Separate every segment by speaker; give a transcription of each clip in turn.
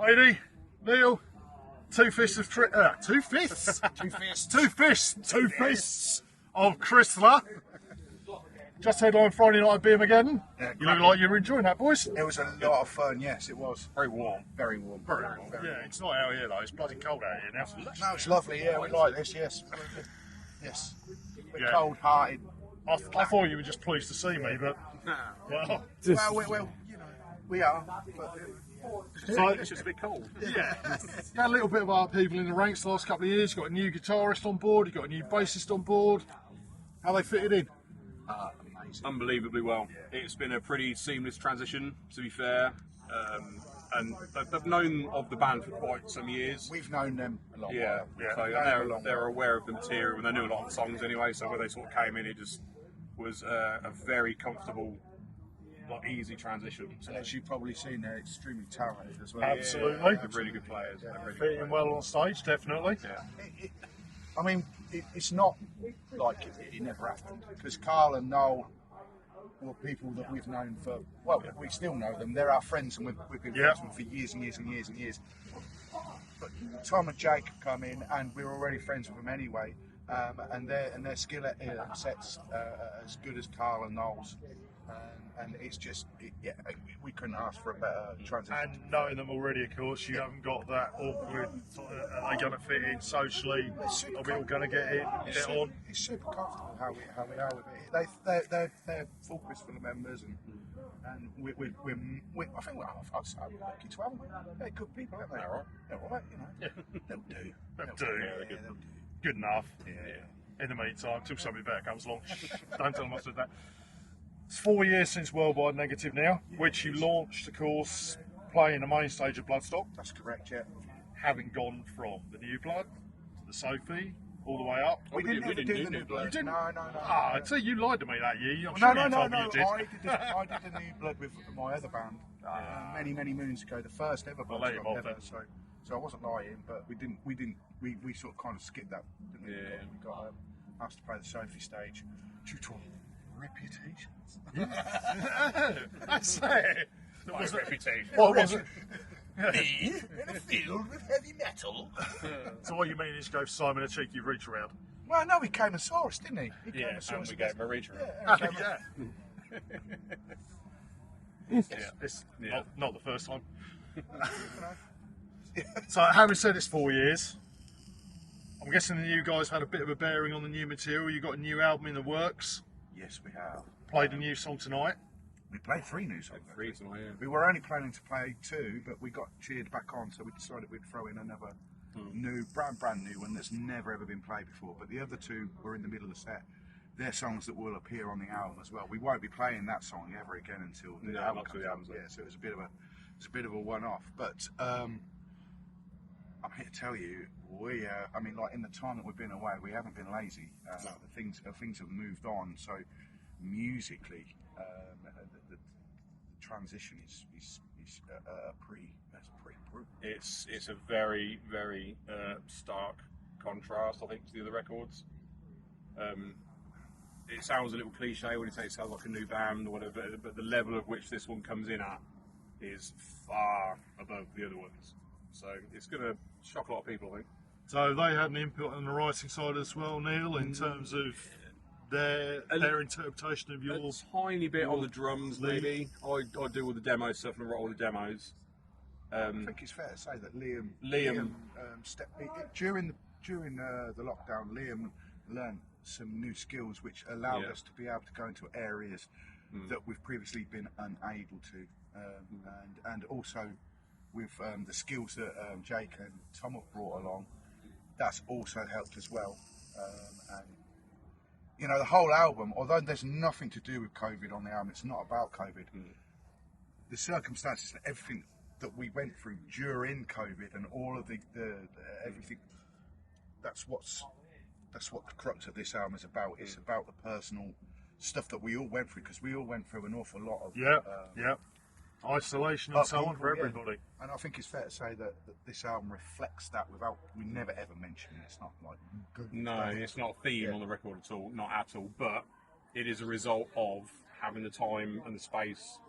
Speaker 1: Lady, Neil, two fists of two fists of Krysthia. Just headline Friday night at Beermageddon.
Speaker 2: Yeah,
Speaker 1: you look like you were enjoying that, boys.
Speaker 2: It was a lot of fun, yes, it was.
Speaker 1: Very warm.
Speaker 2: Very warm.
Speaker 1: Very warm. Yeah, it's not out here though, it's bloody cold out here now.
Speaker 2: No, it's lovely, yeah, we like this, yes. Yes. We're
Speaker 1: Yeah.
Speaker 2: cold-hearted.
Speaker 1: I thought you were just pleased to see me, but well,
Speaker 2: Well, you know, we are. But,
Speaker 1: so,
Speaker 3: It's just a bit cold.
Speaker 1: yeah, you had a little bit of our people in the ranks the last couple of years. You got a new guitarist on board, you got a new bassist on board. How they fitted in?
Speaker 2: amazing.
Speaker 3: Unbelievably well. It's been a pretty seamless transition, to be fair. And they've known of the band for quite some years.
Speaker 2: We've known them a long
Speaker 3: Yeah,
Speaker 2: while.
Speaker 3: so they're aware of the material and they knew a lot of the songs anyway. So when they sort of came in, it just was a very comfortable, like easy transition. So
Speaker 2: As you've probably seen, they're extremely talented as well.
Speaker 1: Absolutely.
Speaker 3: they're really good players. They're really good
Speaker 1: Fitting well on stage, definitely.
Speaker 3: Yeah.
Speaker 2: I mean, it's not like it never happened, because Carl and Noel were people that we've known for, well, we still know them. They're our friends, and we've been friends with them for years and years and years and years. But Tom and Jake have come in, and we're already friends with them anyway, and their skill set's as good as Carl and Noel's. And it's just, we couldn't ask for a better transition.
Speaker 1: And knowing them already, of course, you haven't got that awkward, are they going to fit in socially? Are we all going to get on?
Speaker 2: It's super comfortable how we are with it. They're full Krysthia members, and I think we're lucky to have them. They're good people, aren't they? They're all right, you know. They'll do.
Speaker 1: They'll do.
Speaker 2: Yeah, they'll do.
Speaker 1: Good enough.
Speaker 2: Yeah.
Speaker 1: In the meantime, till something better comes along. Don't tell them I said that. It's 4 years since Worldwide Negative now, which you launched, of course, playing the main stage of Bloodstock,
Speaker 2: That's correct, yeah.
Speaker 1: having gone from the New Blood to the Sophie, all the way up.
Speaker 2: We didn't ever do the New Blood.
Speaker 1: You didn't?
Speaker 2: No.
Speaker 1: Ah, so you lied to me that year. I'm sure you told me you did.
Speaker 2: I did the New Blood with my other band many moons ago. The first ever
Speaker 1: I'll let you
Speaker 2: Bloodstock
Speaker 1: off
Speaker 2: ever.
Speaker 1: then.
Speaker 2: So I wasn't lying, but we sort of kind of skipped that, didn't we?
Speaker 3: Yeah.
Speaker 2: We got asked to play the Sophie stage due to reputations.
Speaker 1: That's it.
Speaker 3: My reputation.
Speaker 1: What was it?
Speaker 2: Me in a field with heavy metal.
Speaker 1: So what you mean is go for Simon a cheeky reach around?
Speaker 2: Well, no, he came and saw us, didn't he? He came
Speaker 3: Yeah,
Speaker 2: and saw
Speaker 3: and
Speaker 2: us.
Speaker 3: we gave him a reach around.
Speaker 2: Yeah.
Speaker 1: It's not the first time. So having said it's 4 years, I'm guessing that you guys had a bit of a bearing on the new material. You got a new album in the works,
Speaker 2: Yes, we have.
Speaker 1: played a new song tonight.
Speaker 2: We played 3 new songs.
Speaker 3: Three tonight, yeah.
Speaker 2: We were only planning to play 2, but we got cheered back on, so we decided we'd throw in another new, brand new one that's never ever been played before. But the other 2 were in the middle of the set. They're songs that will appear on the album as well. We won't be playing that song ever again until the album
Speaker 3: not till
Speaker 2: comes
Speaker 3: the
Speaker 2: out.
Speaker 3: album's out.
Speaker 2: Yeah, so it's a bit of a one-off. But I'm here to tell you, I mean, like in the time that we've been away, we haven't been lazy. Things have moved on. So musically, the transition is pretty brutal.
Speaker 3: It's a very stark contrast, I think, to the other records. It sounds a little cliche when you say it sounds like a new band or whatever, but the level at which this one comes in at is far above the other ones. So it's going to shock a lot of people, I think.
Speaker 1: So they had an input on the writing side as well, Neil, in terms of their interpretation of your...
Speaker 3: A tiny bit on the drums, maybe. I do all the demo stuff and write all the demos.
Speaker 2: I think it's fair to say that Liam during the lockdown, Liam learned some new skills which allowed us to be able to go into areas that we've previously been unable to, and also with the skills that Jake and Tom have brought along, that's also helped as well. And you know, the whole album, although there's nothing to do with COVID on the album, it's not about COVID. The circumstances and everything that we went through during COVID and all of the everything, that's what the crux of this album is about. It's about the personal stuff that we all went through, because we all went through an awful lot of
Speaker 1: isolation and so on for everybody.
Speaker 2: And I think it's fair to say that this album reflects that we never ever mention it. It's not like
Speaker 3: No, it's not a theme on the record at all, not at all, but it is a result of having the time and the space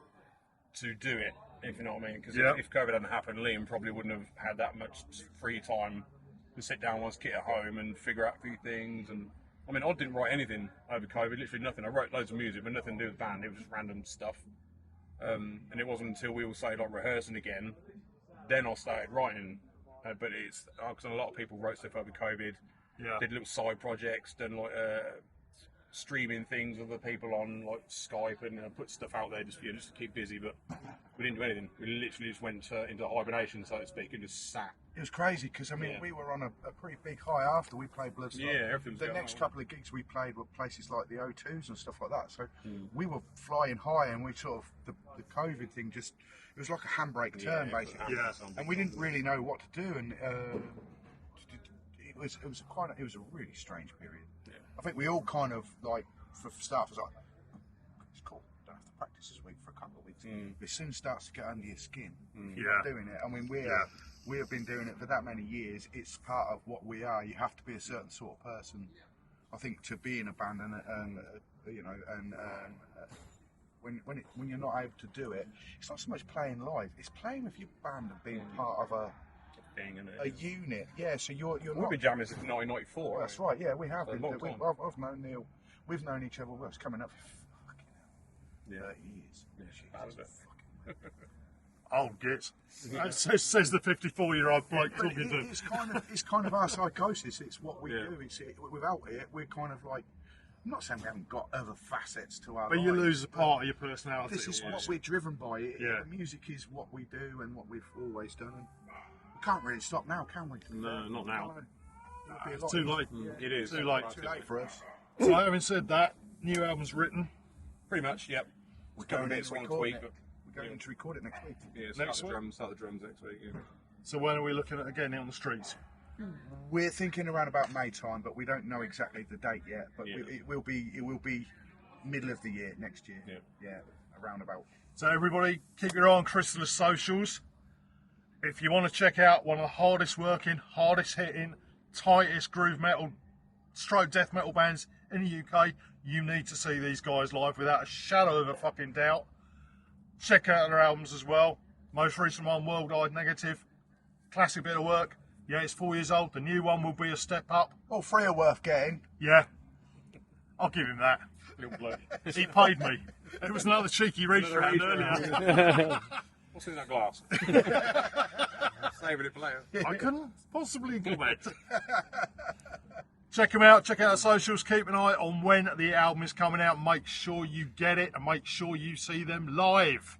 Speaker 3: to do it If you know what I mean. Because
Speaker 1: Yeah.
Speaker 3: if COVID hadn't happened, Liam probably wouldn't have had that much free time to sit down with his kit at home and figure out a few things. And I mean, I didn't write anything over COVID, literally nothing. I wrote loads of music, but nothing to do with the band. It was just random stuff. And it wasn't until we all started like rehearsing again, then I started writing. But it's because a lot of people wrote stuff over COVID.
Speaker 1: Yeah.
Speaker 3: Did little side projects, done like streaming things with other people on like Skype, and put stuff out there just to keep busy. But we didn't do anything. We literally just went into hibernation, so to speak, and just sat.
Speaker 2: It was crazy because I mean
Speaker 3: Yeah.
Speaker 2: we were on a pretty big high after we played Bloodstock.
Speaker 3: Yeah, everything was
Speaker 2: The
Speaker 3: going
Speaker 2: next
Speaker 3: on.
Speaker 2: couple of gigs we played were places like the O2s and stuff like that. So we were flying high, and we sort of the COVID thing just it was like a handbrake turn basically.
Speaker 1: Yeah.
Speaker 2: And we didn't really know what to do, and it was a really strange period.
Speaker 3: Yeah.
Speaker 2: I think we all kind of like for staff was like, it's cool, don't have to practice this week for a couple of weeks. But it soon starts to get under your skin.
Speaker 1: Yeah.
Speaker 2: Doing it. I mean
Speaker 1: Yeah.
Speaker 2: we have been doing it for that many years. It's part of what we are. You have to be a certain sort of person, I think, to be in a band, and you know, and when you're not able to do it, it's not so much playing live. It's playing with your band and being part of a unit. Yeah. So you're
Speaker 3: We've
Speaker 2: not.
Speaker 3: been jamming since 1994.
Speaker 2: That's right. Yeah, we have
Speaker 3: So a
Speaker 2: been.
Speaker 3: long time.
Speaker 2: I've known Neil. We've known each other. Well, it's coming up for fucking hell, 30 years.
Speaker 3: That was it.
Speaker 1: Old gits. That says the 54-year-old bloke
Speaker 2: But
Speaker 1: talking to him.
Speaker 2: it's kind of our psychosis. It's what we
Speaker 3: Yeah.
Speaker 2: do. Without it, we're kind of like. I'm not saying we haven't got other facets to our
Speaker 1: But you
Speaker 2: lives,
Speaker 1: lose a
Speaker 2: but
Speaker 1: part of your personality.
Speaker 2: This is what
Speaker 1: almost.
Speaker 2: we're driven by.
Speaker 1: Yeah.
Speaker 2: The music is what we do and what we've always done. And we can't really stop now, can we?
Speaker 3: No, not now.
Speaker 2: It'll be a
Speaker 1: It's
Speaker 2: lot
Speaker 1: too late.
Speaker 3: It is.
Speaker 1: Too late.
Speaker 2: Too late for us.
Speaker 1: So having said that, new album's written.
Speaker 3: Pretty much, yep.
Speaker 2: We're
Speaker 3: Got a
Speaker 2: going
Speaker 3: bit
Speaker 2: into
Speaker 3: of one
Speaker 2: recording
Speaker 3: tweak,
Speaker 2: it. We're going to record it next week.
Speaker 3: Yeah,
Speaker 1: Next
Speaker 3: start
Speaker 1: week?
Speaker 3: the drums next week. Yeah.
Speaker 1: So when are we looking at getting it on the streets?
Speaker 2: We're thinking around about May time, but we don't know exactly the date yet. But
Speaker 3: Yeah.
Speaker 2: it will be middle of the year next year.
Speaker 3: Yeah.
Speaker 2: Yeah, around about.
Speaker 1: So everybody, keep your eye on Krysthia's socials. If you want to check out one of the hardest working, hardest hitting, tightest groove metal, stroke death metal bands in the UK, you need to see these guys live without a shadow of a fucking doubt. Check out their albums as well. Most recent one, World Eyed Negative. Classic bit of work. Yeah, it's 4 years old. The new one will be a step up.
Speaker 2: All three are worth getting.
Speaker 1: Yeah, I'll give him that.
Speaker 3: Little bloke.
Speaker 1: He paid me. It was another cheeky reach
Speaker 3: Another
Speaker 1: around
Speaker 3: reach
Speaker 1: earlier.
Speaker 3: What's in that glass? Saving it for later.
Speaker 1: I couldn't possibly comment. Check them out, check out our socials, keep an eye on when the album is coming out. Make sure you get it and make sure you see them live.